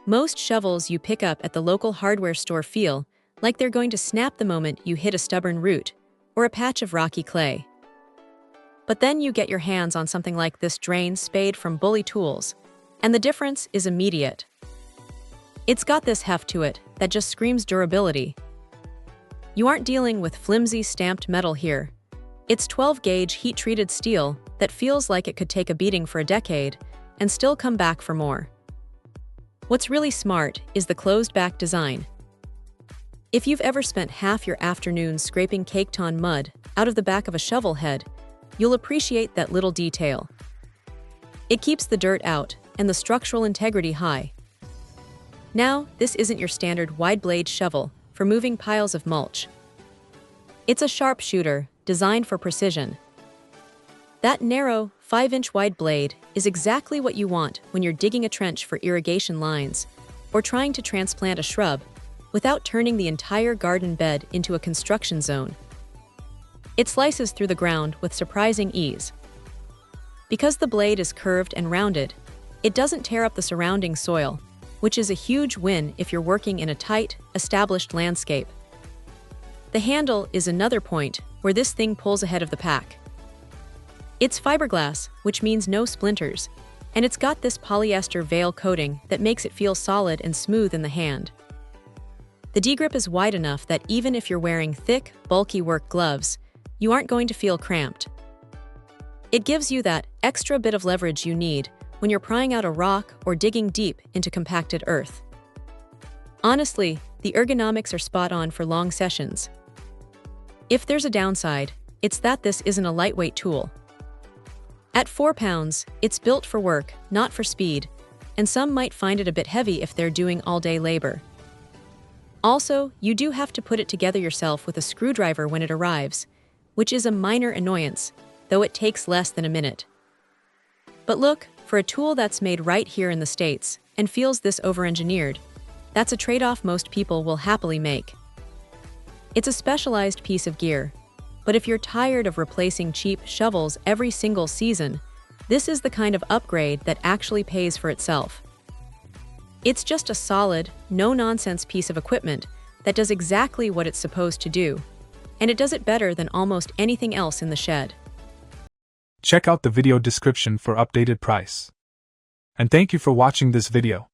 Most shovels you pick up at the local hardware store feel like they're going to snap the moment you hit a stubborn root or a patch of rocky clay. But then you get your hands on something like this drain spade from Bully Tools, and the difference is immediate. It's got this heft to it that just screams durability. You aren't dealing with flimsy stamped metal here. It's 12-gauge heat-treated steel that feels like it could take a beating for a decade and still come back for more. What's really smart is the closed-back design. If you've ever spent half your afternoon scraping caked-on mud out of the back of a shovel head, you'll appreciate that little detail. It keeps the dirt out and the structural integrity high. Now, this isn't your standard wide-blade shovel for moving piles of mulch. It's a sharpshooter designed for precision. That narrow, 5-inch wide blade is exactly what you want when you're digging a trench for irrigation lines or trying to transplant a shrub without turning the entire garden bed into a construction zone. It slices through the ground with surprising ease. Because the blade is curved and rounded, it doesn't tear up the surrounding soil, which is a huge win if you're working in a tight, established landscape. The handle is another point where this thing pulls ahead of the pack. It's fiberglass, which means no splinters, and it's got this polyester veil coating that makes it feel solid and smooth in the hand. The D-grip is wide enough that even if you're wearing thick, bulky work gloves, you aren't going to feel cramped. It gives you that extra bit of leverage you need when you're prying out a rock or digging deep into compacted earth. Honestly, the ergonomics are spot on for long sessions. If there's a downside, it's that this isn't a lightweight tool. At 4 pounds, it's built for work, not for speed, and some might find it a bit heavy if they're doing all-day labor. Also, you do have to put it together yourself with a screwdriver when it arrives, which is a minor annoyance, though it takes less than a minute. But look, for a tool that's made right here in the States and feels this over-engineered, that's a trade-off most people will happily make. It's a specialized piece of gear, but if you're tired of replacing cheap shovels every single season, this is the kind of upgrade that actually pays for itself. It's just a solid, no-nonsense piece of equipment that does exactly what it's supposed to do, and it does it better than almost anything else in the shed. Check out the video description for updated price. And thank you for watching this video.